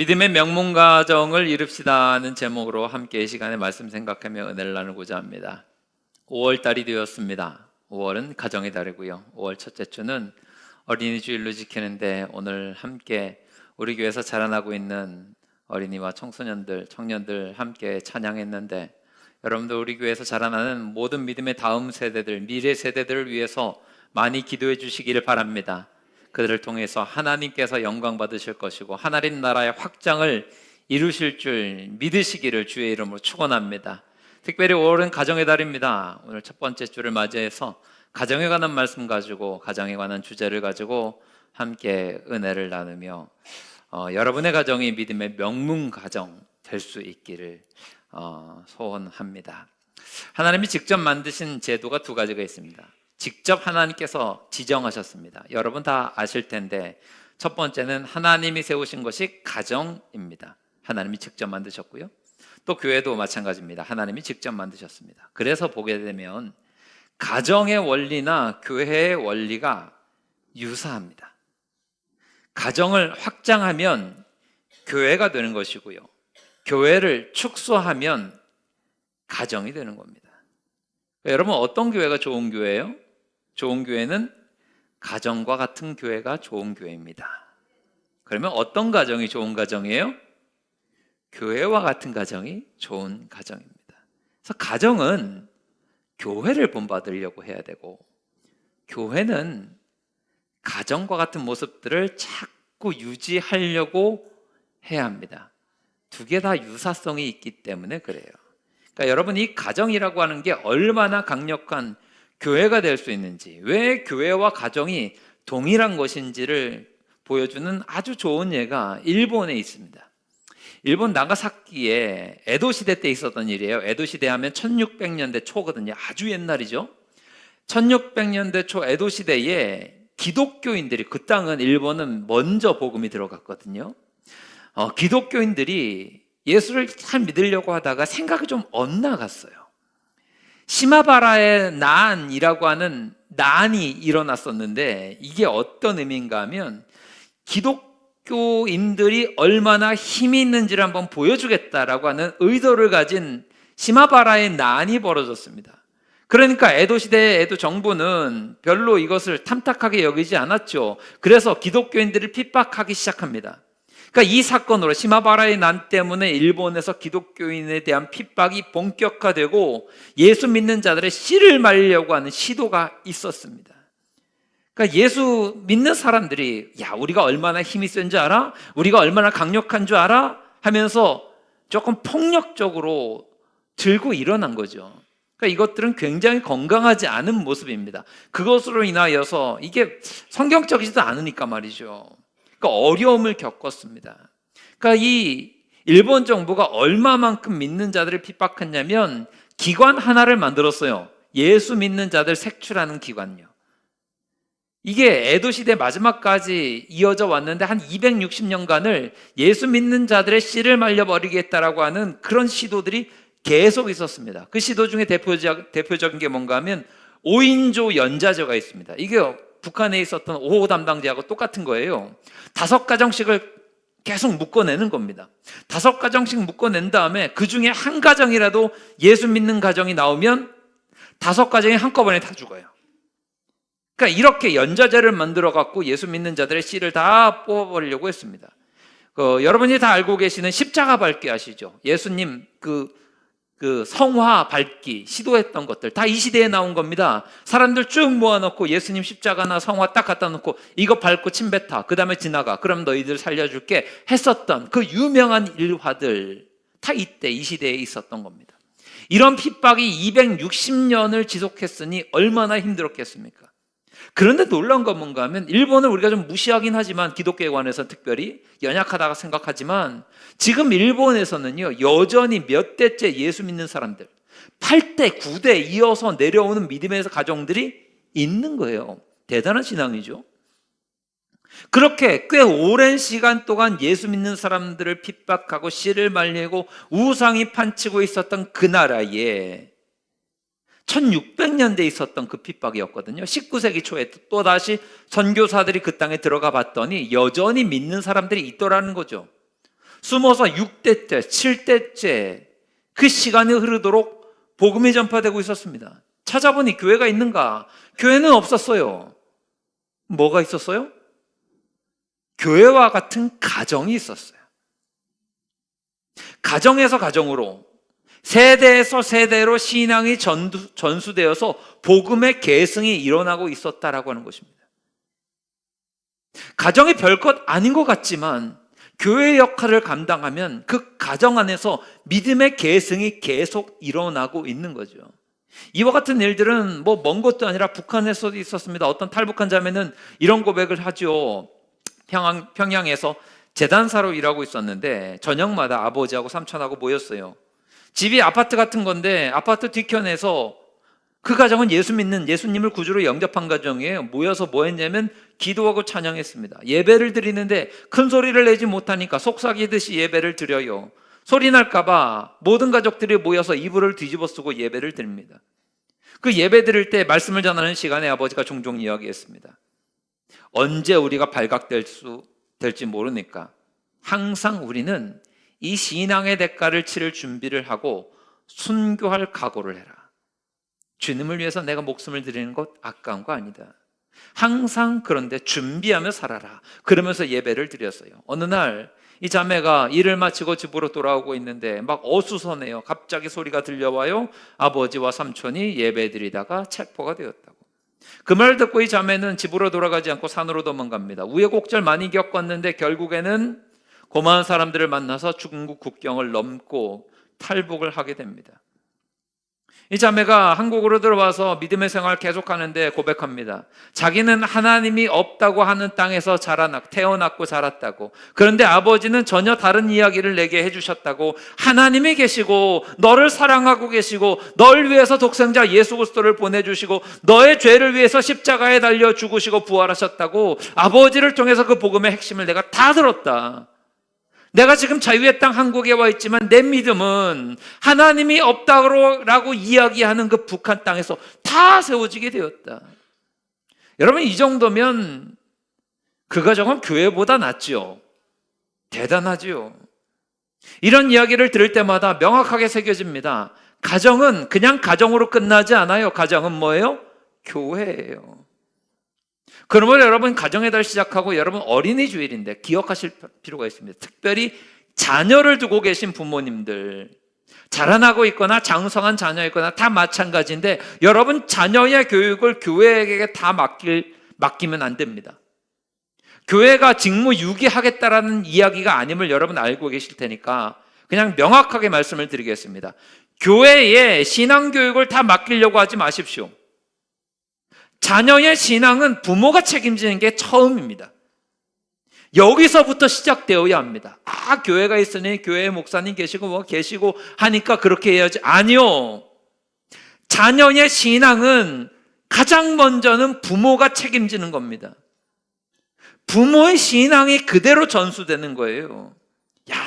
믿음의 명문가정을 이룹시다는 제목으로 함께 이 시간에 말씀 생각하며 은혜를 나누고자 합니다. 5월달이 되었습니다. 5월은 가정의 달이고요. 5월 첫째 주는 어린이 주일로 지키는데 오늘 함께 우리 교회에서 자라나고 있는 어린이와 청소년들, 청년들 함께 찬양했는데, 여러분들 우리 교회에서 자라나는 모든 믿음의 다음 세대들, 미래 세대들을 위해서 많이 기도해 주시기를 바랍니다. 그들을 통해서 하나님께서 영광 받으실 것이고 하나님 나라의 확장을 이루실 줄 믿으시기를 주의 이름으로 축원합니다. 특별히 5월은 가정의 달입니다. 오늘 첫 번째 주를 맞이해서 가정에 관한 말씀 가지고, 가정에 관한 주제를 가지고 함께 은혜를 나누며 여러분의 가정이 믿음의 명문 가정 될 수 있기를 소원합니다. 하나님이 직접 만드신 제도가 두 가지가 있습니다. 직접 하나님께서 지정하셨습니다. 여러분 다 아실 텐데, 첫 번째는 하나님이 세우신 것이 가정입니다. 하나님이 직접 만드셨고요. 또 교회도 마찬가지입니다. 하나님이 직접 만드셨습니다. 그래서 보게 되면 가정의 원리나 교회의 원리가 유사합니다. 가정을 확장하면 교회가 되는 것이고요, 교회를 축소하면 가정이 되는 겁니다. 여러분, 어떤 교회가 좋은 교회예요? 좋은 교회는 가정과 같은 교회가 좋은 교회입니다. 그러면 어떤 가정이 좋은 가정이에요? 교회와 같은 가정이 좋은 가정입니다. 그래서 가정은 교회를 본받으려고 해야 되고, 교회는 가정과 같은 모습들을 자꾸 유지하려고 해야 합니다. 두 개 다 유사성이 있기 때문에 그래요. 그러니까 여러분, 이 가정이라고 하는 게 얼마나 강력한 교회가 될 수 있는지, 왜 교회와 가정이 동일한 것인지를 보여주는 아주 좋은 예가 일본에 있습니다. 일본 나가사키에 에도 시대 때 있었던 일이에요. 에도 시대 하면 1600년대 초거든요. 아주 옛날이죠. 1600년대 초 에도 시대에 기독교인들이, 그 땅은, 일본은 먼저 복음이 들어갔거든요. 기독교인들이 예수를 잘 믿으려고 하다가 생각이 좀 엇나갔어요. 시마바라의 난이라고 하는 난이 일어났었는데, 이게 어떤 의미인가 하면 기독교인들이 얼마나 힘이 있는지를 한번 보여주겠다라고 하는 의도를 가진 시마바라의 난이 벌어졌습니다. 그러니까 에도 시대의 에도 정부는 별로 이것을 탐탁하게 여기지 않았죠. 그래서 기독교인들을 핍박하기 시작합니다. 그러니까 이 사건으로, 시마바라의 난 때문에 일본에서 기독교인에 대한 핍박이 본격화되고 예수 믿는 자들의 씨를 말리려고 하는 시도가 있었습니다. 그러니까 예수 믿는 사람들이, 야, 우리가 얼마나 힘이 센 줄 알아? 우리가 얼마나 강력한 줄 알아? 하면서 조금 폭력적으로 들고 일어난 거죠. 그러니까 이것들은 굉장히 건강하지 않은 모습입니다. 그것으로 인하여서 이게 성경적이지도 않으니까 말이죠. 그러니까 어려움을 겪었습니다. 그러니까 이 일본 정부가 얼마만큼 믿는 자들을 핍박했냐면 기관 하나를 만들었어요. 예수 믿는 자들 색출하는 기관요. 이게 에도 시대 마지막까지 이어져 왔는데 한 260년간을 예수 믿는 자들의 씨를 말려버리겠다라고 하는 그런 시도들이 계속 있었습니다. 그 시도 중에 대표적인 게 뭔가 하면 5인조 연자제가 있습니다. 이게 북한에 있었던 5호 담당자하고 똑같은 거예요. 5가정씩을 계속 묶어내는 겁니다. 5가정씩 묶어낸 다음에 그 중에 한 가정이라도 예수 믿는 가정이 나오면 5가정이 한꺼번에 다 죽어요. 그러니까 이렇게 연자제를 만들어 갖고 예수 믿는 자들의 씨를 다 뽑아버리려고 했습니다. 여러분이 다 알고 계시는 십자가 밟기 아시죠? 예수님 그 성화 밟기 시도했던 것들 다 이 시대에 나온 겁니다. 사람들 쭉 모아놓고 예수님 십자가나 성화 딱 갖다 놓고 이거 밟고 침뱉어, 그 다음에 지나가, 그럼 너희들 살려줄게 했었던 그 유명한 일화들 다 이때 이 시대에 있었던 겁니다. 이런 핍박이 260년을 지속했으니 얼마나 힘들었겠습니까? 그런데 놀라운 건 뭔가 하면, 일본을 우리가 좀 무시하긴 하지만, 기독교에 관해서 특별히 연약하다고 생각하지만, 지금 일본에서는요 여전히 몇 대째 예수 믿는 사람들, 8대 9대 이어서 내려오는 믿음의 가정들이 있는 거예요. 대단한 신앙이죠. 그렇게 꽤 오랜 시간 동안 예수 믿는 사람들을 핍박하고 씨를 말리고 우상이 판치고 있었던 그 나라에 1600년대에 있었던 그 핍박이었거든요. 19세기 초에 또다시 선교사들이 그 땅에 들어가 봤더니 여전히 믿는 사람들이 있더라는 거죠. 숨어서 6대째, 7대째 그 시간이 흐르도록 복음이 전파되고 있었습니다. 찾아보니 교회가 있는가? 교회는 없었어요. 뭐가 있었어요? 교회와 같은 가정이 있었어요. 가정에서 가정으로, 세대에서 세대로 신앙이 전수되어서 복음의 계승이 일어나고 있었다라고 하는 것입니다. 가정이 별것 아닌 것 같지만 교회의 역할을 감당하면 그 가정 안에서 믿음의 계승이 계속 일어나고 있는 거죠. 이와 같은 일들은 뭐 먼 것도 아니라 북한에서도 있었습니다. 어떤 탈북한 자매는 이런 고백을 하죠. 평양에서 재단사로 일하고 있었는데 저녁마다 아버지하고 삼촌하고 모였어요. 집이 아파트 같은 건데 아파트 뒤편에서 그 가정은 예수 믿는, 예수님을 구주로 영접한 가정이에요. 모여서 뭐 했냐면 기도하고 찬양했습니다. 예배를 드리는데 큰 소리를 내지 못하니까 속삭이듯이 예배를 드려요. 소리 날까봐 모든 가족들이 모여서 이불을 뒤집어 쓰고 예배를 드립니다. 그 예배 드릴 때 말씀을 전하는 시간에 아버지가 종종 이야기했습니다. 언제 우리가 될지 모르니까 항상 우리는 이 신앙의 대가를 치를 준비를 하고 순교할 각오를 해라. 주님을 위해서 내가 목숨을 드리는 것 아까운 거 아니다. 항상 그런데 준비하며 살아라. 그러면서 예배를 드렸어요. 어느 날 이 자매가 일을 마치고 집으로 돌아오고 있는데 막 어수선해요. 갑자기 소리가 들려와요. 아버지와 삼촌이 예배 드리다가 체포가 되었다고. 그 말 듣고 이 자매는 집으로 돌아가지 않고 산으로 도망갑니다. 우여곡절 많이 겪었는데 결국에는 고마운 사람들을 만나서 중국 국경을 넘고 탈북을 하게 됩니다. 이 자매가 한국으로 들어와서 믿음의 생활을 계속하는데 고백합니다. 자기는 하나님이 없다고 하는 땅에서 태어났고 자랐다고. 그런데 아버지는 전혀 다른 이야기를 내게 해주셨다고. 하나님이 계시고 너를 사랑하고 계시고 널 위해서 독생자 예수 그리스도를 보내주시고 너의 죄를 위해서 십자가에 달려 죽으시고 부활하셨다고. 아버지를 통해서 그 복음의 핵심을 내가 다 들었다. 내가 지금 자유의 땅 한국에 와 있지만 내 믿음은 하나님이 없다고 이야기하는 그 북한 땅에서 다 세워지게 되었다. 여러분, 이 정도면 그 가정은 교회보다 낫죠. 대단하지요. 이런 이야기를 들을 때마다 명확하게 새겨집니다. 가정은 그냥 가정으로 끝나지 않아요. 가정은 뭐예요? 교회예요. 그러면 여러분 가정의 달 시작하고 여러분 어린이 주일인데 기억하실 필요가 있습니다. 특별히 자녀를 두고 계신 부모님들, 자라나고 있거나 장성한 자녀있거나 다 마찬가지인데 여러분 자녀의 교육을 교회에게 다 맡기면 안 됩니다. 교회가 직무 유기하겠다라는 이야기가 아님을 여러분 알고 계실 테니까 그냥 명확하게 말씀을 드리겠습니다. 교회에 신앙교육을 다 맡기려고 하지 마십시오. 자녀의 신앙은 부모가 책임지는 게 처음입니다. 여기서부터 시작되어야 합니다. 교회가 있으니 교회 목사님 계시고 계시고 하니까 그렇게 해야지. 아니요. 자녀의 신앙은 가장 먼저는 부모가 책임지는 겁니다. 부모의 신앙이 그대로 전수되는 거예요.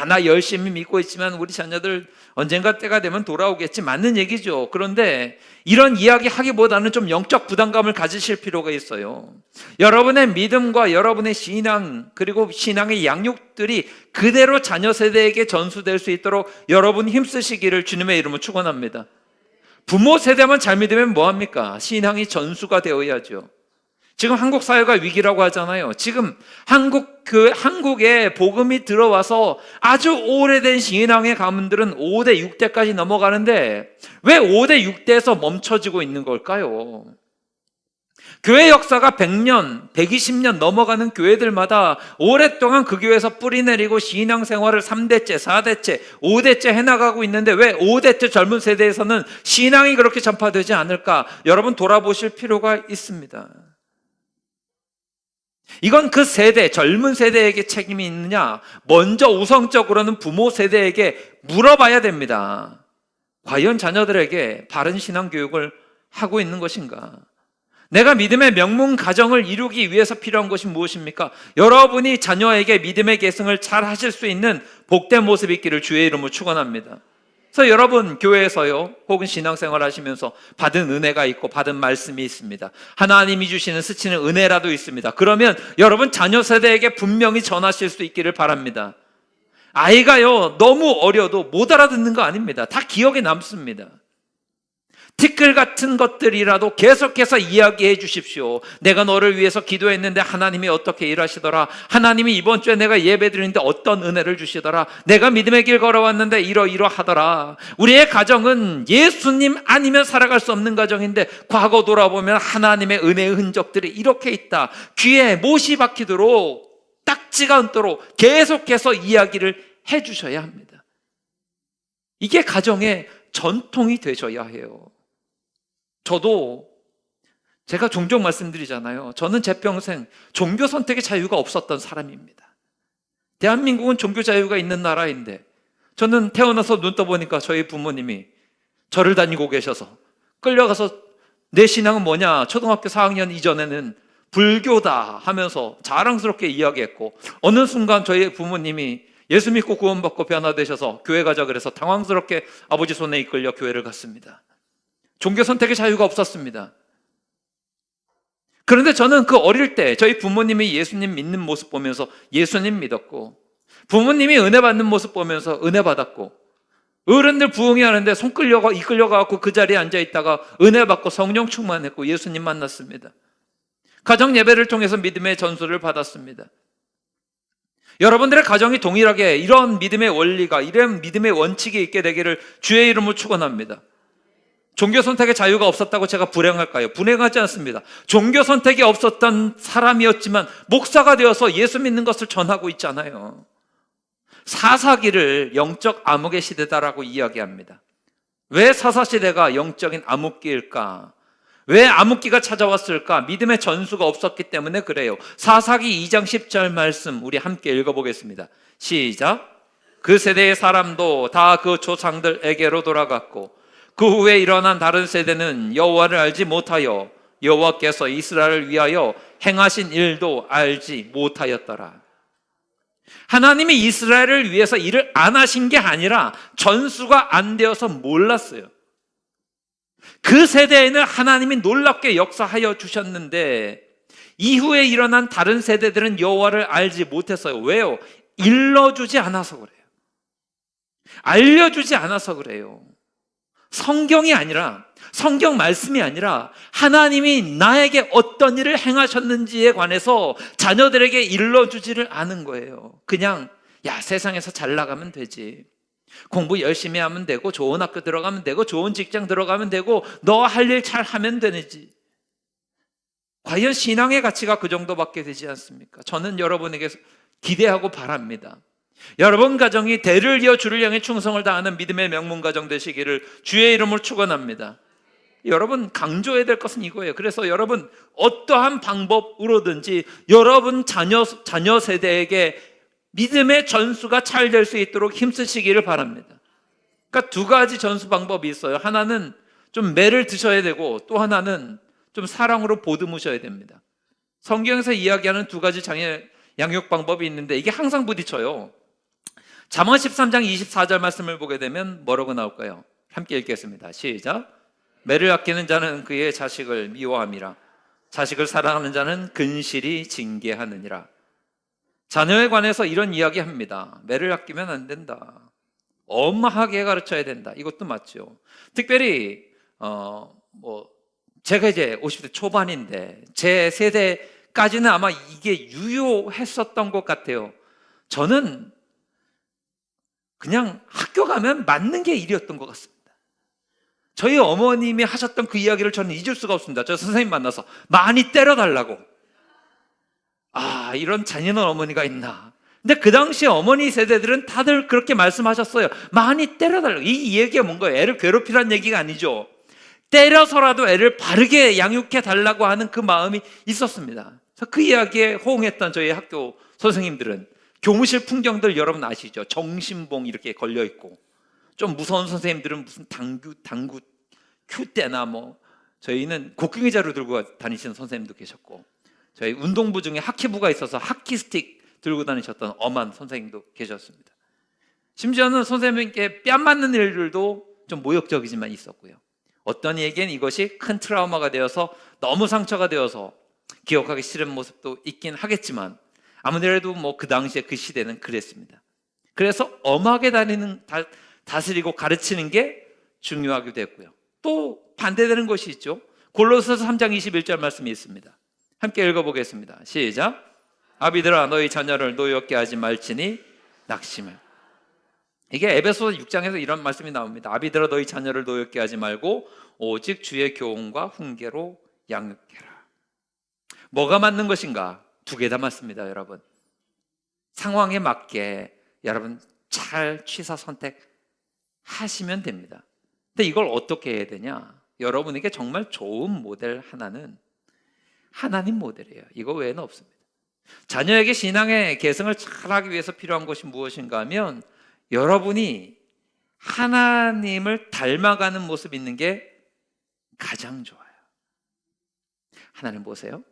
나 열심히 믿고 있지만 우리 자녀들 언젠가 때가 되면 돌아오겠지. 맞는 얘기죠. 그런데 이런 이야기 하기보다는 좀 영적 부담감을 가지실 필요가 있어요. 여러분의 믿음과 여러분의 신앙 그리고 신앙의 양육들이 그대로 자녀 세대에게 전수될 수 있도록 여러분 힘쓰시기를 주님의 이름으로 축원합니다. 부모 세대만 잘 믿으면 뭐합니까? 신앙이 전수가 되어야죠. 지금 한국 사회가 위기라고 하잖아요. 지금 한국에 복음이 들어와서 아주 오래된 신앙의 가문들은 5대, 6대까지 넘어가는데 왜 5대, 6대에서 멈춰지고 있는 걸까요? 교회 역사가 100년, 120년 넘어가는 교회들마다 오랫동안 그 교회에서 뿌리내리고 신앙생활을 3대째, 4대째, 5대째 해나가고 있는데 왜 5대째 젊은 세대에서는 신앙이 그렇게 전파되지 않을까? 여러분 돌아보실 필요가 있습니다. 이건 그 세대, 젊은 세대에게 책임이 있느냐? 먼저 우선적으로는 부모 세대에게 물어봐야 됩니다. 과연 자녀들에게 바른 신앙 교육을 하고 있는 것인가? 내가 믿음의 명문 가정을 이루기 위해서 필요한 것이 무엇입니까? 여러분이 자녀에게 믿음의 계승을 잘 하실 수 있는 복된 모습이 있기를 주의 이름으로 축원합니다. 그래서 여러분 교회에서요 혹은 신앙생활 하시면서 받은 은혜가 있고 받은 말씀이 있습니다. 하나님이 주시는 스치는 은혜라도 있습니다. 그러면 여러분 자녀 세대에게 분명히 전하실 수 있기를 바랍니다. 아이가요, 너무 어려도 못 알아듣는 거 아닙니다. 다 기억에 남습니다. 티끌 같은 것들이라도 계속해서 이야기해 주십시오. 내가 너를 위해서 기도했는데 하나님이 어떻게 일하시더라. 하나님이 이번 주에 내가 예배 드리는데 어떤 은혜를 주시더라. 내가 믿음의 길 걸어왔는데 이러이러하더라. 우리의 가정은 예수님 아니면 살아갈 수 없는 가정인데 과거 돌아보면 하나님의 은혜의 흔적들이 이렇게 있다. 귀에 못이 박히도록 딱지가 않도록 계속해서 이야기를 해 주셔야 합니다. 이게 가정의 전통이 되셔야 해요. 저도 제가 종종 말씀드리잖아요. 저는 제 평생 종교 선택의 자유가 없었던 사람입니다. 대한민국은 종교 자유가 있는 나라인데 저는 태어나서 눈 떠보니까 저희 부모님이 절을 다니고 계셔서 끌려가서 내 신앙은 뭐냐? 초등학교 4학년 이전에는 불교다 하면서 자랑스럽게 이야기했고 어느 순간 저희 부모님이 예수 믿고 구원받고 변화되셔서 교회 가자 그래서 당황스럽게 아버지 손에 이끌려 교회를 갔습니다. 종교 선택의 자유가 없었습니다. 그런데 저는 그 어릴 때 저희 부모님이 예수님 믿는 모습 보면서 예수님 믿었고 부모님이 은혜 받는 모습 보면서 은혜 받았고 어른들 부흥회 하는데 이끌려가고 그 자리에 앉아 있다가 은혜 받고 성령 충만했고 예수님 만났습니다. 가정 예배를 통해서 믿음의 전수를 받았습니다. 여러분들의 가정이 동일하게 이런 믿음의 원리가 이런 믿음의 원칙이 있게 되기를 주의 이름으로 축원합니다. 종교 선택의 자유가 없었다고 제가 불행할까요? 불행하지 않습니다. 종교 선택이 없었던 사람이었지만 목사가 되어서 예수 믿는 것을 전하고 있잖아요. 사사기를 영적 암흑의 시대다라고 이야기합니다. 왜 사사시대가 영적인 암흑기일까? 왜 암흑기가 찾아왔을까? 믿음의 전수가 없었기 때문에 그래요. 사사기 2장 10절 말씀 우리 함께 읽어보겠습니다. 시작. 그 세대의 사람도 다 그 조상들에게로 돌아갔고 그 후에 일어난 다른 세대는 여호와를 알지 못하여 여호와께서 이스라엘을 위하여 행하신 일도 알지 못하였더라. 하나님이 이스라엘을 위해서 일을 안 하신 게 아니라 전수가 안 되어서 몰랐어요. 그 세대에는 하나님이 놀랍게 역사하여 주셨는데 이후에 일어난 다른 세대들은 여호와를 알지 못했어요. 왜요? 일러주지 않아서 그래요. 알려주지 않아서 그래요. 성경이 아니라 성경 말씀이 아니라 하나님이 나에게 어떤 일을 행하셨는지에 관해서 자녀들에게 일러주지를 않은 거예요. 그냥 야 세상에서 잘 나가면 되지. 공부 열심히 하면 되고 좋은 학교 들어가면 되고 좋은 직장 들어가면 되고 너 할 일 잘 하면 되지. 과연 신앙의 가치가 그 정도밖에 되지 않습니까? 저는 여러분에게 기대하고 바랍니다. 여러분 가정이 대를 이어 주를 향해 충성을 다하는 믿음의 명문 가정 되시기를 주의 이름으로 축원합니다. 여러분 강조해야 될 것은 이거예요. 그래서 여러분 어떠한 방법으로든지 여러분 자녀 세대에게 믿음의 전수가 잘 될 수 있도록 힘쓰시기를 바랍니다. 그러니까 두 가지 전수 방법이 있어요. 하나는 좀 매를 드셔야 되고 또 하나는 좀 사랑으로 보듬으셔야 됩니다. 성경에서 이야기하는 두 가지 자녀 양육 방법이 있는데 이게 항상 부딪혀요. 잠언 13장 24절 말씀을 보게 되면 뭐라고 나올까요? 함께 읽겠습니다. 시작. 매를 아끼는 자는 그의 자식을 미워함이라. 자식을 사랑하는 자는 근실이 징계하느니라. 자녀에 관해서 이런 이야기 합니다. 매를 아끼면 안 된다. 엄하게 가르쳐야 된다. 이것도 맞죠. 특별히 제가 이제 50대 초반인데 제 세대까지는 아마 이게 유효했었던 것 같아요. 저는 그냥 학교 가면 맞는 게 일이었던 것 같습니다. 저희 어머님이 하셨던 그 이야기를 저는 잊을 수가 없습니다. 저 선생님 만나서 많이 때려달라고. 아, 이런 잔인한 어머니가 있나. 근데 그 당시 어머니 세대들은 다들 그렇게 말씀하셨어요. 많이 때려달라고. 이 얘기가 뭔가 애를 괴롭히라는 얘기가 아니죠. 때려서라도 애를 바르게 양육해 달라고 하는 그 마음이 있었습니다. 그래서 그 이야기에 호응했던 저희 학교 선생님들은 교무실 풍경들 여러분 아시죠? 정신봉 이렇게 걸려 있고 좀 무서운 선생님들은 무슨 당구 큐대나 저희는 곡괭이자루 들고 다니시는 선생님도 계셨고 저희 운동부 중에 하키부가 있어서 하키 스틱 들고 다니셨던 엄한 선생님도 계셨습니다. 심지어는 선생님께 뺨 맞는 일들도 좀 모욕적이지만 있었고요. 어떤 이에겐 이것이 큰 트라우마가 되어서 너무 상처가 되어서 기억하기 싫은 모습도 있긴 하겠지만 아무래도 그 당시에 그 시대는 그랬습니다. 그래서 엄하게 다스리고 가르치는 게 중요하게 됐고요. 또 반대되는 것이 있죠. 골로새서 3장 21절 말씀이 있습니다. 함께 읽어보겠습니다. 시작. 아비들아 너희 자녀를 노엽게 하지 말지니 낙심을. 이게 에베소서 6장에서 이런 말씀이 나옵니다. 아비들아 너희 자녀를 노엽게 하지 말고 오직 주의 교훈과 훈계로 양육해라. 뭐가 맞는 것인가? 두 개 다 맞습니다, 여러분. 상황에 맞게 여러분 잘 취사 선택하시면 됩니다. 근데 이걸 어떻게 해야 되냐? 여러분에게 정말 좋은 모델 하나는 하나님 모델이에요. 이거 외에는 없습니다. 자녀에게 신앙의 계승을 잘하기 위해서 필요한 것이 무엇인가 하면 여러분이 하나님을 닮아가는 모습이 있는 게 가장 좋아요. 하나님 보세요.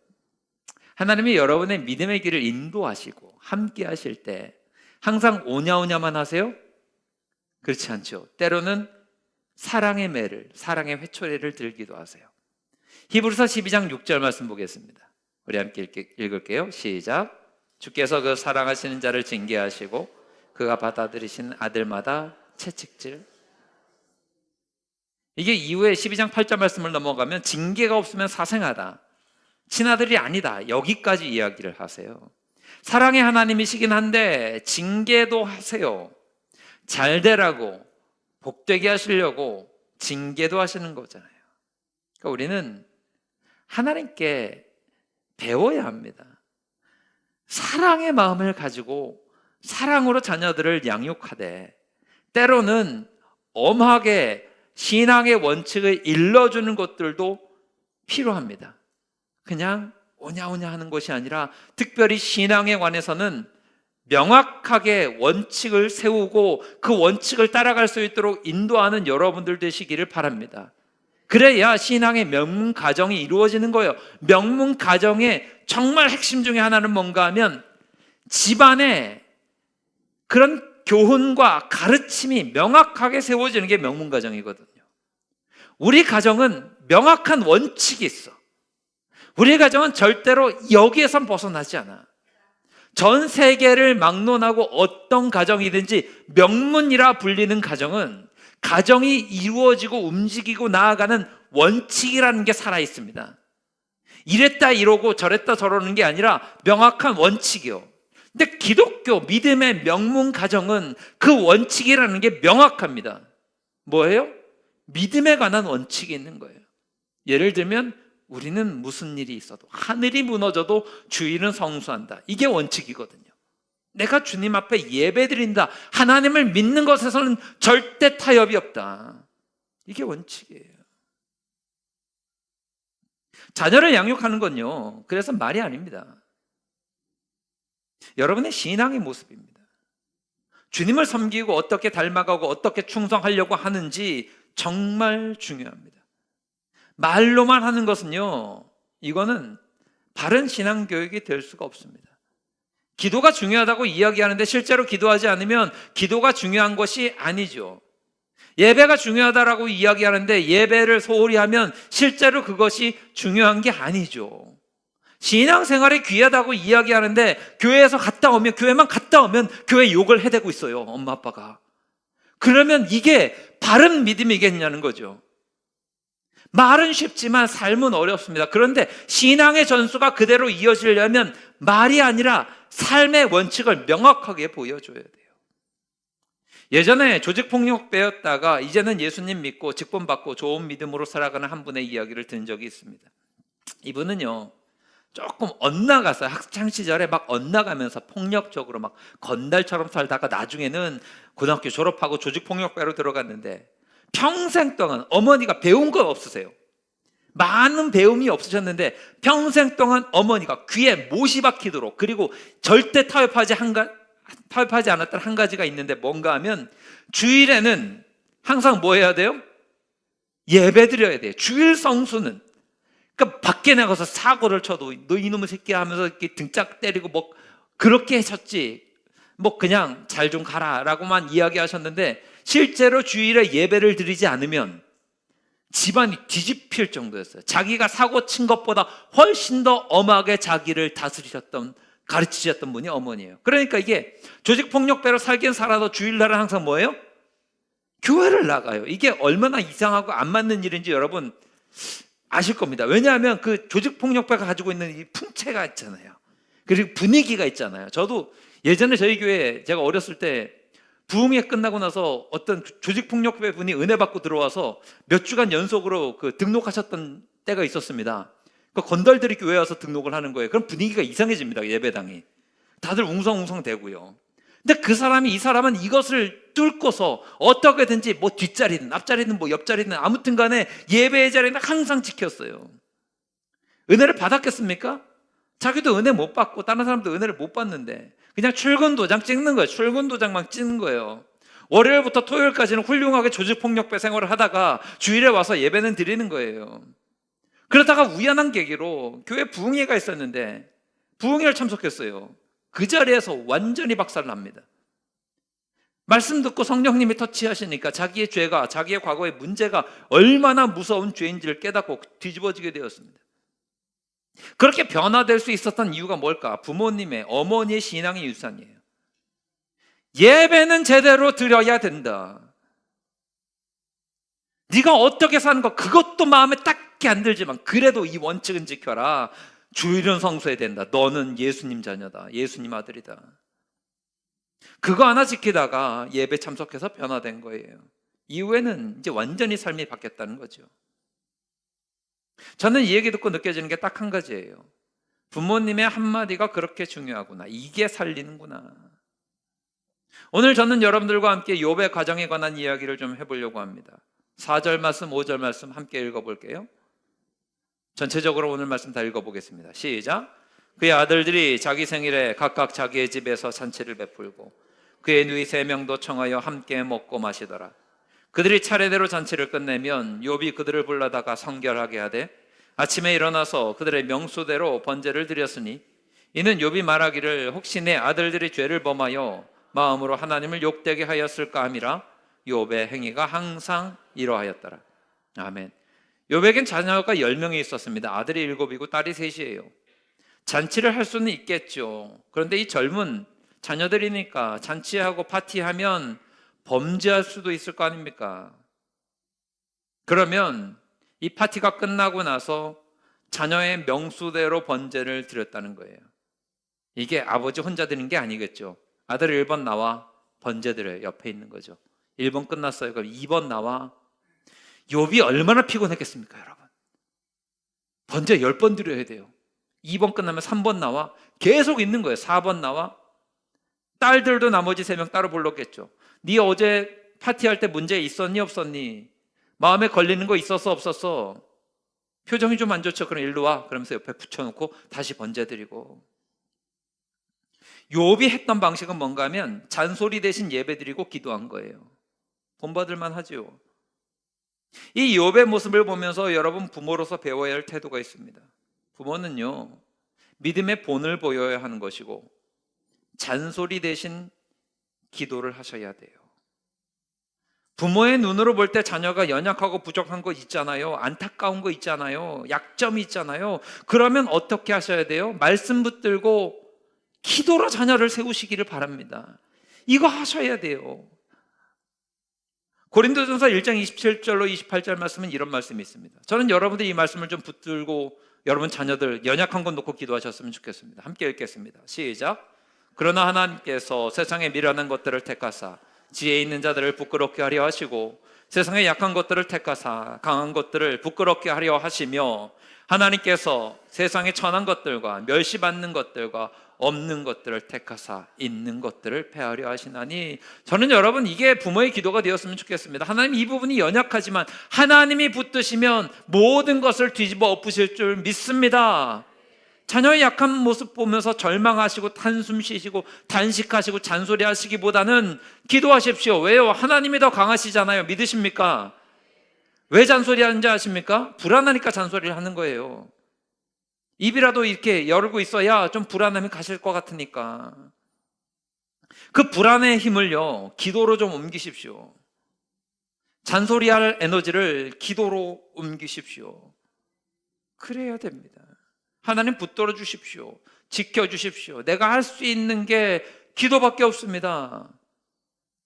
하나님이 여러분의 믿음의 길을 인도하시고 함께 하실 때 항상 오냐오냐만 하세요? 그렇지 않죠. 때로는 사랑의 매를, 사랑의 회초리를 들기도 하세요. 히브리서 12장 6절 말씀 보겠습니다. 우리 함께 읽을게요. 시작. 주께서 그 사랑하시는 자를 징계하시고 그가 받아들이신 아들마다 채찍질. 이게 이후에 12장 8절 말씀을 넘어가면 징계가 없으면 사생하다, 친아들이 아니다, 여기까지 이야기를 하세요. 사랑의 하나님이시긴 한데 징계도 하세요. 잘 되라고, 복되게 하시려고 징계도 하시는 거잖아요. 그러니까 우리는 하나님께 배워야 합니다. 사랑의 마음을 가지고 사랑으로 자녀들을 양육하되 때로는 엄하게 신앙의 원칙을 일러주는 것들도 필요합니다. 그냥 오냐오냐 하는 것이 아니라 특별히 신앙에 관해서는 명확하게 원칙을 세우고 그 원칙을 따라갈 수 있도록 인도하는 여러분들 되시기를 바랍니다. 그래야 신앙의 명문 가정이 이루어지는 거예요. 명문 가정의 정말 핵심 중에 하나는 뭔가 하면 집안에 그런 교훈과 가르침이 명확하게 세워지는 게 명문 가정이거든요. 우리 가정은 명확한 원칙이 있어. 우리 가정은 절대로 여기에선 벗어나지 않아. 전 세계를 막론하고 어떤 가정이든지 명문이라 불리는 가정은 가정이 이루어지고 움직이고 나아가는 원칙이라는 게 살아있습니다. 이랬다 이러고 저랬다 저러는 게 아니라 명확한 원칙이요. 근데 기독교 믿음의 명문 가정은 그 원칙이라는 게 명확합니다. 뭐예요? 믿음에 관한 원칙이 있는 거예요. 예를 들면 우리는 무슨 일이 있어도 하늘이 무너져도 주일은 성수한다. 이게 원칙이거든요. 내가 주님 앞에 예배드린다. 하나님을 믿는 것에서는 절대 타협이 없다. 이게 원칙이에요. 자녀를 양육하는 건요, 그래서 말이 아닙니다. 여러분의 신앙의 모습입니다. 주님을 섬기고 어떻게 닮아가고 어떻게 충성하려고 하는지 정말 중요합니다. 말로만 하는 것은요, 이거는 바른 신앙 교육이 될 수가 없습니다. 기도가 중요하다고 이야기하는데 실제로 기도하지 않으면 기도가 중요한 것이 아니죠. 예배가 중요하다라고 이야기하는데 예배를 소홀히 하면 실제로 그것이 중요한 게 아니죠. 신앙생활이 귀하다고 이야기하는데 교회에서 교회만 갔다 오면 교회 욕을 해대고 있어요, 엄마 아빠가. 그러면 이게 바른 믿음이겠냐는 거죠. 말은 쉽지만 삶은 어렵습니다. 그런데 신앙의 전수가 그대로 이어지려면 말이 아니라 삶의 원칙을 명확하게 보여줘야 돼요. 예전에 조직폭력배였다가 이제는 예수님 믿고 직분받고 좋은 믿음으로 살아가는 한 분의 이야기를 들은 적이 있습니다. 이분은요, 조금 엇나가서 학창시절에 막 엇나가면서 폭력적으로 막 건달처럼 살다가 나중에는 고등학교 졸업하고 조직폭력배로 들어갔는데 평생 동안 어머니가 배운 거 없으세요. 많은 배움이 없으셨는데 평생 동안 어머니가 귀에 못이 박히도록, 그리고 절대 타협하지 않았던 한 가지가 있는데 뭔가 하면 주일에는 항상 뭐 해야 돼요? 예배 드려야 돼요. 주일 성수는. 그러니까 밖에 나가서 사고를 쳐도 너 이놈의 새끼 하면서 이렇게 등짝 때리고 뭐 그렇게 하셨지, 뭐 그냥 잘 좀 가라 라고만 이야기하셨는데 실제로 주일에 예배를 드리지 않으면 집안이 뒤집힐 정도였어요. 자기가 사고 친 것보다 훨씬 더 엄하게 자기를 다스리셨던 가르치셨던 분이 어머니예요. 그러니까 이게 조직폭력배로 살긴 살아도 주일날은 항상 뭐예요? 교회를 나가요. 이게 얼마나 이상하고 안 맞는 일인지 여러분 아실 겁니다. 왜냐하면 그 조직폭력배가 가지고 있는 이 풍채가 있잖아요. 그리고 분위기가 있잖아요. 저도 예전에 저희 교회에 제가 어렸을 때 부흥회 끝나고 나서 어떤 조직폭력배 분이 은혜 받고 들어와서 몇 주간 연속으로 그 등록하셨던 때가 있었습니다. 그 건달들이 교회에 와서 등록을 하는 거예요. 그럼 분위기가 이상해집니다. 예배당이. 다들 웅성웅성 대고요. 근데 그 사람이, 이 사람은 이것을 뚫고서 어떻게든지 뭐 뒷자리든 앞자리든 뭐 옆자리든 아무튼 간에 예배의 자리는 항상 지켰어요. 은혜를 받았겠습니까? 자기도 은혜 못 받고 다른 사람도 은혜를 못 받는데 그냥 출근 도장 찍는 거예요. 출근 도장만 찍는 거예요. 월요일부터 토요일까지는 훌륭하게 조직폭력배 생활을 하다가 주일에 와서 예배는 드리는 거예요. 그러다가 우연한 계기로 교회 부흥회가 있었는데 부흥회를 참석했어요. 그 자리에서 완전히 박살납니다. 말씀 듣고 성령님이 터치하시니까 자기의 죄가, 자기의 과거의 문제가 얼마나 무서운 죄인지를 깨닫고 뒤집어지게 되었습니다. 그렇게 변화될 수 있었던 이유가 뭘까? 부모님의, 어머니의 신앙의 유산이에요. 예배는 제대로 드려야 된다. 네가 어떻게 사는 거 그것도 마음에 딱히 안 들지만 그래도 이 원칙은 지켜라. 주일은 성수해야 된다. 너는 예수님 자녀다. 예수님 아들이다. 그거 하나 지키다가 예배 참석해서 변화된 거예요. 이후에는 이제 완전히 삶이 바뀌었다는 거죠. 저는 이 얘기 듣고 느껴지는 게 딱 한 가지예요. 부모님의 한마디가 그렇게 중요하구나. 이게 살리는구나. 오늘 저는 여러분들과 함께 욥의 가정에 관한 이야기를 좀 해보려고 합니다. 4절 말씀, 5절 말씀 함께 읽어볼게요. 전체적으로 오늘 말씀 다 읽어보겠습니다. 시작. 그의 아들들이 자기 생일에 각각 자기의 집에서 잔치를 베풀고 그의 누이 3명도 청하여 함께 먹고 마시더라. 그들이 차례대로 잔치를 끝내면 욥이 그들을 불러다가 성결하게 하되 아침에 일어나서 그들의 명수대로 번제를 드렸으니 이는 욥이 말하기를 혹시 내 아들들이 죄를 범하여 마음으로 하나님을 욕되게 하였을까 함이라. 욥의 행위가 항상 이러하였더라. 아멘. 욥에겐 자녀가 10명이 있었습니다. 아들이 7이고 딸이 3이에요. 잔치를 할 수는 있겠죠. 그런데 이 젊은 자녀들이니까 잔치하고 파티하면 범죄할 수도 있을 거 아닙니까? 그러면 이 파티가 끝나고 나서 자녀의 명수대로 번제를 드렸다는 거예요. 이게 아버지 혼자 드린 게 아니겠죠. 아들 1번 나와 번제 드려요. 옆에 있는 거죠. 1번 끝났어요. 그럼 2번 나와. 욥이 얼마나 피곤했겠습니까, 여러분? 번제 10번 드려야 돼요. 2번 끝나면 3번 나와. 계속 있는 거예요. 4번 나와. 딸들도 나머지 3명 따로 불렀겠죠. 네 어제 파티할 때 문제 있었니 없었니? 마음에 걸리는 거 있었어 없었어? 표정이 좀 안 좋죠? 그럼 일로 와. 그러면서 옆에 붙여놓고 다시 번제 드리고. 욥이 했던 방식은 뭔가 하면 잔소리 대신 예배 드리고 기도한 거예요. 본받을만 하죠. 이 욥의 모습을 보면서 여러분 부모로서 배워야 할 태도가 있습니다. 부모는요, 믿음의 본을 보여야 하는 것이고 잔소리 대신 기도를 하셔야 돼요. 부모의 눈으로 볼 때 자녀가 연약하고 부족한 거 있잖아요. 안타까운 거 있잖아요. 약점이 있잖아요. 그러면 어떻게 하셔야 돼요? 말씀 붙들고 기도로 자녀를 세우시기를 바랍니다. 이거 하셔야 돼요. 고린도전서 1장 27절로 28절 말씀은 이런 말씀이 있습니다. 저는 여러분들이 이 말씀을 좀 붙들고 여러분 자녀들 연약한 건 놓고 기도하셨으면 좋겠습니다. 함께 읽겠습니다. 시작. 그러나 하나님께서 세상에 미련한 것들을 택하사 지혜 있는 자들을 부끄럽게 하려 하시고 세상에 약한 것들을 택하사 강한 것들을 부끄럽게 하려 하시며 하나님께서 세상에 천한 것들과 멸시받는 것들과 없는 것들을 택하사 있는 것들을 패하려 하시나니. 저는 여러분 이게 부모의 기도가 되었으면 좋겠습니다. 하나님 이 부분이 연약하지만 하나님이 붙드시면 모든 것을 뒤집어 엎으실 줄 믿습니다. 자녀의 약한 모습 보면서 절망하시고 한숨 쉬시고 단식하시고 잔소리하시기보다는 기도하십시오. 왜요? 하나님이 더 강하시잖아요. 믿으십니까? 왜 잔소리하는지 아십니까? 불안하니까 잔소리를 하는 거예요. 입이라도 이렇게 열고 있어야 좀 불안함이 가실 것 같으니까. 그 불안의 힘을요, 기도로 좀 옮기십시오. 잔소리할 에너지를 기도로 옮기십시오. 그래야 됩니다. 하나님 붙들어 주십시오. 지켜주십시오. 내가 할 수 있는 게 기도밖에 없습니다.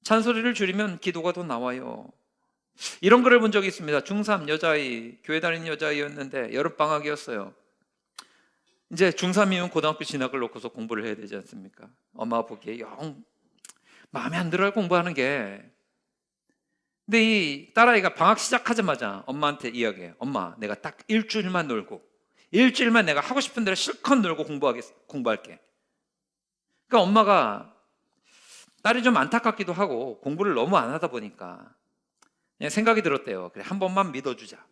잔소리를 줄이면 기도가 더 나와요. 이런 글을 본 적이 있습니다. 중3 여자아이, 교회 다니는 여자아이였는데 여름방학이었어요. 이제 중3이면 고등학교 진학을 놓고서 공부를 해야 되지 않습니까? 엄마가 보기에 영 마음에 안 들어요, 공부하는 게. 근데 이 딸아이가 방학 시작하자마자 엄마한테 이야기해요. 엄마, 내가 딱 일주일만 놀고 일주일만 내가 하고 싶은 대로 실컷 놀고 공부할게. 그러니까 엄마가 딸이 좀 안타깝기도 하고 공부를 너무 안 하다 보니까 그냥 생각이 들었대요. 그래, 한 번만 믿어주자.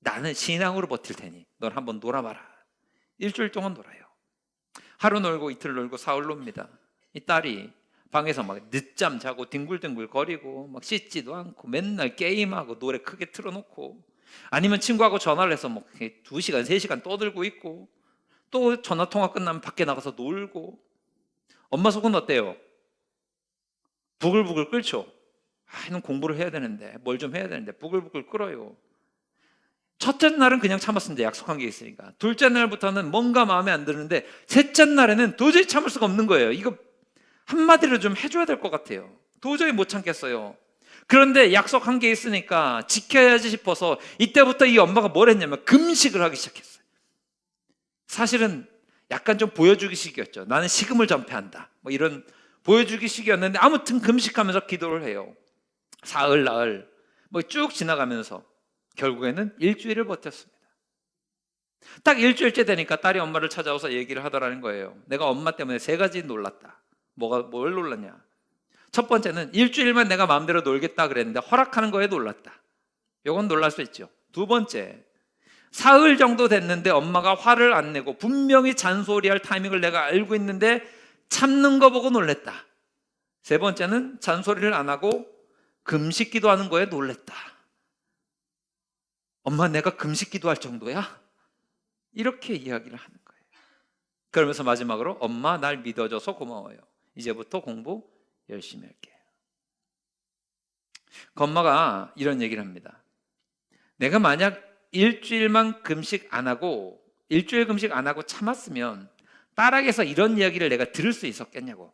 나는 신앙으로 버틸 테니 넌 한번 놀아봐라. 일주일 동안 놀아요. 하루 놀고 이틀 놀고 사흘 놉니다. 이 딸이 방에서 막 늦잠 자고 뒹굴뒹굴 거리고 막 씻지도 않고 맨날 게임하고 노래 크게 틀어놓고 아니면 친구하고 전화를 해서 뭐 2시간 3시간 떠들고 있고 또 전화통화 끝나면 밖에 나가서 놀고. 엄마 속은 어때요? 부글부글 끓죠. 이놈 공부를 해야 되는데 뭘 좀 해야 되는데 부글부글 끓어요. 첫째 날은 그냥 참았습니다. 약속한 게 있으니까. 둘째 날부터는 뭔가 마음에 안 드는데 셋째 날에는 도저히 참을 수가 없는 거예요. 이거 한마디로 좀 해줘야 될 것 같아요. 도저히 못 참겠어요. 그런데 약속한 게 있으니까 지켜야지 싶어서 이때부터 이 엄마가 뭘 했냐면 금식을 하기 시작했어요. 사실은 약간 좀 보여주기식이었죠. 나는 식음을 전폐한다, 뭐 이런 보여주기식이었는데 아무튼 금식하면서 기도를 해요. 사흘 나흘 뭐 쭉 지나가면서 결국에는 일주일을 버텼습니다. 딱 일주일째 되니까 딸이 엄마를 찾아와서 얘기를 하더라는 거예요. 내가 엄마 때문에 3가지 놀랐다. 뭘 놀랐냐? 첫 번째는 일주일만 내가 마음대로 놀겠다 그랬는데 허락하는 거에 놀랐다. 이건 놀랄 수 있죠. 두 번째, 사흘 정도 됐는데 엄마가 화를 안 내고 분명히 잔소리할 타이밍을 내가 알고 있는데 참는 거 보고 놀랬다. 세 번째는 잔소리를 안 하고 금식 기도하는 거에 놀랬다. 엄마, 내가 금식 기도할 정도야? 이렇게 이야기를 하는 거예요. 그러면서 마지막으로 엄마, 날 믿어줘서 고마워요. 이제부터 공부 열심히 할게요. 그 엄마가 이런 얘기를 합니다. 내가 만약 일주일 금식 안 하고 참았으면 딸에게서 이런 이야기를 내가 들을 수 있었겠냐고.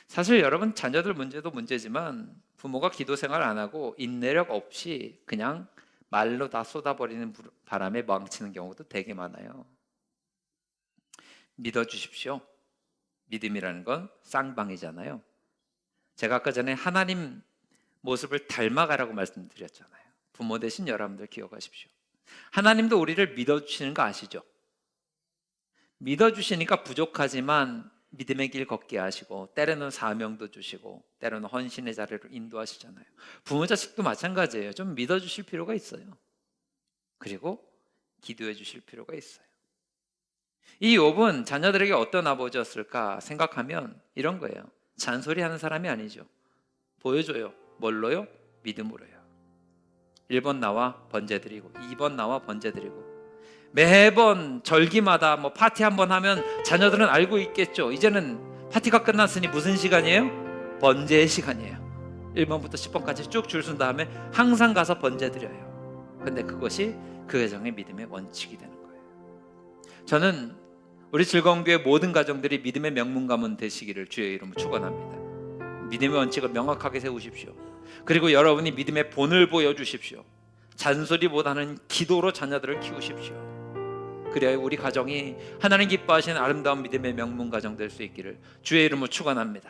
사실 여러분, 자녀들 문제도 문제지만 부모가 기도 생활 안 하고 인내력 없이 그냥 말로 다 쏟아버리는 바람에 망치는 경우도 되게 많아요. 믿어주십시오. 믿음이라는 건 쌍방이잖아요. 제가 아까 전에 하나님 모습을 닮아가라고 말씀드렸잖아요. 부모 되신 여러분들 기억하십시오. 하나님도 우리를 믿어주시는 거 아시죠? 믿어주시니까 부족하지만 믿음의 길 걷게 하시고 때로는 사명도 주시고 때로는 헌신의 자리로 인도하시잖아요. 부모 자식도 마찬가지예요. 좀 믿어주실 필요가 있어요. 그리고 기도해 주실 필요가 있어요. 이 욥은 자녀들에게 어떤 아버지였을까 생각하면 이런 거예요. 잔소리하는 사람이 아니죠. 보여줘요. 뭘로요? 믿음으로요. 1번 나와 번제드리고 2번 나와 번제드리고 매번 절기마다 뭐 파티 한번 하면 자녀들은 알고 있겠죠. 이제는 파티가 끝났으니 무슨 시간이에요? 번제의 시간이에요. 1번부터 10번까지 쭉 줄 쓴 다음에 항상 가서 번제드려요. 근데 그것이 그 가정의 믿음의 원칙이 되는 거예요. 저는 우리 즐거운 교회 모든 가정들이 믿음의 명문 가문 되시기를 주의 이름으로 축원합니다. 믿음의 원칙을 명확하게 세우십시오. 그리고 여러분이 믿음의 본을 보여주십시오. 잔소리보다는 기도로 자녀들을 키우십시오. 그래야 우리 가정이 하나님 기뻐하시는 아름다운 믿음의 명문 가정 될 수 있기를 주의 이름으로 축원합니다.